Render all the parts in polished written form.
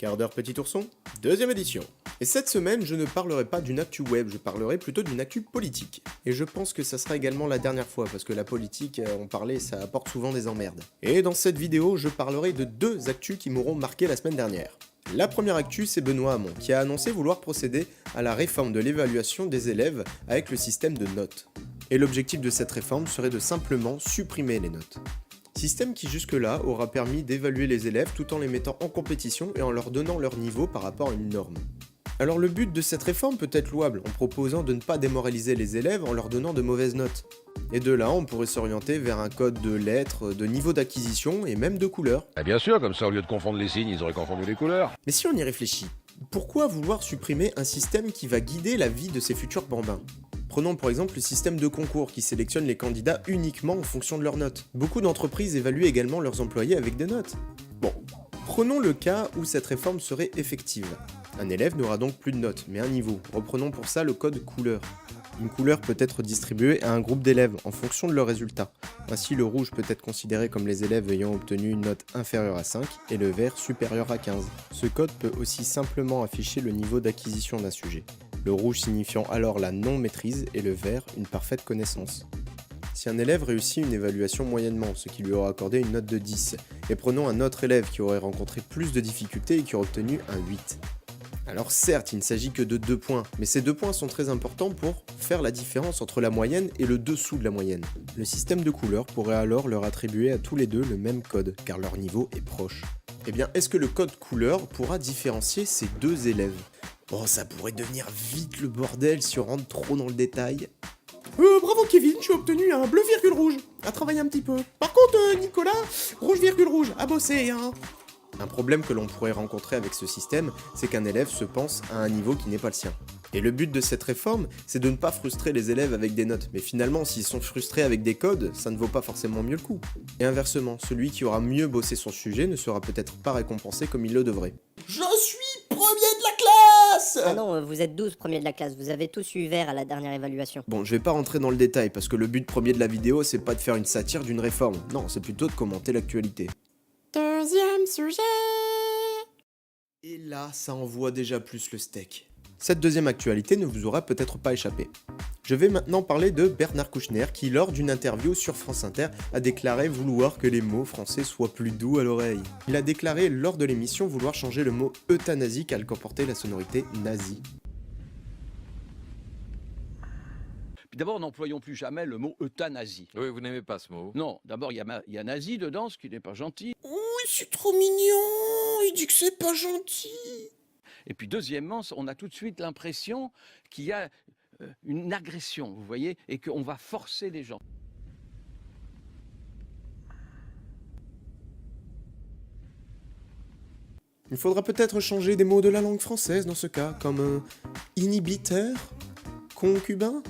Quart d'heure petit ourson, deuxième édition. Et cette semaine, je ne parlerai pas d'une actu web, je parlerai plutôt d'une actu politique. Et je pense que ça sera également la dernière fois, parce que la politique, on parlait, ça apporte souvent des emmerdes. Et dans cette vidéo, je parlerai de deux actus qui m'auront marqué la semaine dernière. La première actu, c'est Benoît Hamon, qui a annoncé vouloir procéder à la réforme de l'évaluation des élèves avec le système de notes. Et l'objectif de cette réforme serait de simplement supprimer les notes. Système qui jusque-là aura permis d'évaluer les élèves tout en les mettant en compétition et en leur donnant leur niveau par rapport à une norme. Alors le but de cette réforme peut être louable en proposant de ne pas démoraliser les élèves en leur donnant de mauvaises notes. Et de là, on pourrait s'orienter vers un code de lettres, de niveau d'acquisition et même de couleurs. Ah bien sûr, comme ça au lieu de confondre les signes, ils auraient confondu les couleurs. Mais si on y réfléchit, pourquoi vouloir supprimer un système qui va guider la vie de ces futurs bambins ? Prenons par exemple le système de concours qui sélectionne les candidats uniquement en fonction de leurs notes. Beaucoup d'entreprises évaluent également leurs employés avec des notes. Bon, prenons le cas où cette réforme serait effective. Un élève n'aura donc plus de notes, mais un niveau. Reprenons pour ça le code couleur. Une couleur peut être distribuée à un groupe d'élèves en fonction de leurs résultats. Ainsi, le rouge peut être considéré comme les élèves ayant obtenu une note inférieure à 5 et le vert supérieur à 15. Ce code peut aussi simplement afficher le niveau d'acquisition d'un sujet. Le rouge signifiant alors la non-maîtrise et le vert une parfaite connaissance. Si un élève réussit une évaluation moyennement, ce qui lui aura accordé une note de 10, et prenons un autre élève qui aurait rencontré plus de difficultés et qui aurait obtenu un 8. Alors certes, il ne s'agit que de 2 points, mais ces 2 points sont très importants pour faire la différence entre la moyenne et le dessous de la moyenne. Le système de couleurs pourrait alors leur attribuer à tous les deux le même code, car leur niveau est proche. Eh bien, est-ce que le code couleur pourra différencier ces deux élèves ? Bon, ça pourrait devenir vite le bordel si on rentre trop dans le détail. Bravo Kevin, j'ai obtenu un bleu virgule rouge. À travailler un petit peu. Par contre, Nicolas, rouge virgule rouge, à bosser, hein. Un problème que l'on pourrait rencontrer avec ce système, c'est qu'un élève se pense à un niveau qui n'est pas le sien. Et le but de cette réforme, c'est de ne pas frustrer les élèves avec des notes. Mais finalement, s'ils sont frustrés avec des codes, ça ne vaut pas forcément mieux le coup. Et inversement, celui qui aura mieux bossé son sujet ne sera peut-être pas récompensé comme il le devrait. Je suis premier de la classe ! Ah non, vous êtes 12 premiers de la classe, vous avez tous eu vert à la dernière évaluation. Bon, je vais pas rentrer dans le détail, parce que le but premier de la vidéo, c'est pas de faire une satire d'une réforme. Non, c'est plutôt de commenter l'actualité. Deuxième sujet. Et là, ça envoie déjà plus le steak. Cette deuxième actualité ne vous aura peut-être pas échappé. Je vais maintenant parler de Bernard Kouchner qui, lors d'une interview sur France Inter, a déclaré vouloir que les mots français soient plus doux à l'oreille. Il a déclaré lors de l'émission vouloir changer le mot euthanasie car il comportait la sonorité nazie. Puis d'abord, n'employons plus jamais le mot euthanasie. Oui, vous n'aimez pas ce mot. Non, d'abord, il y a nazi dedans, ce qui n'est pas gentil. Oui, c'est trop mignon, il dit que c'est pas gentil. Et puis deuxièmement, on a tout de suite l'impression qu'il y a une agression, vous voyez, et qu'on va forcer les gens. Il faudra peut-être changer des mots de la langue française dans ce cas, comme inhibiteur, concubin.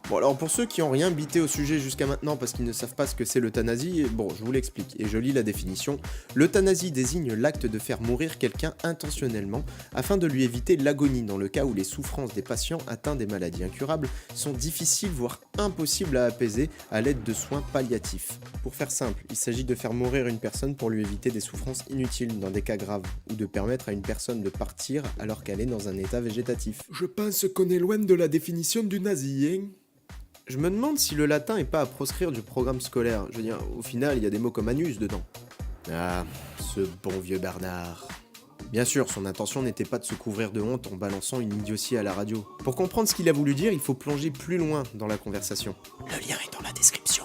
Bon alors pour ceux qui n'ont rien bité au sujet jusqu'à maintenant parce qu'ils ne savent pas ce que c'est l'euthanasie, bon je vous l'explique et je lis la définition. L'euthanasie désigne l'acte de faire mourir quelqu'un intentionnellement afin de lui éviter l'agonie dans le cas où les souffrances des patients atteints des maladies incurables sont difficiles voire impossibles à apaiser à l'aide de soins palliatifs. Pour faire simple, il s'agit de faire mourir une personne pour lui éviter des souffrances inutiles dans des cas graves ou de permettre à une personne de partir alors qu'elle est dans un état végétatif. Je pense qu'on est loin de la définition du nazi, hein. Je me demande si le latin est pas à proscrire du programme scolaire. Je veux dire, au final, il y a des mots comme anus dedans. Ah, ce bon vieux Bernard. Bien sûr, son intention n'était pas de se couvrir de honte en balançant une idiotie à la radio. Pour comprendre ce qu'il a voulu dire, il faut plonger plus loin dans la conversation. Le lien est dans la description.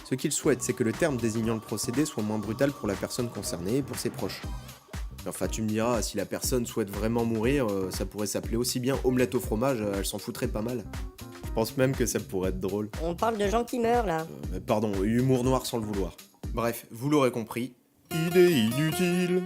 Ce qu'il souhaite, c'est que le terme désignant le procédé soit moins brutal pour la personne concernée et pour ses proches. Enfin, tu me diras, si la personne souhaite vraiment mourir, ça pourrait s'appeler aussi bien omelette au fromage, elle s'en foutrait pas mal. Je pense même que ça pourrait être drôle. On parle de gens qui meurent là. Pardon, humour noir sans le vouloir. Bref, vous l'aurez compris. Idée inutile.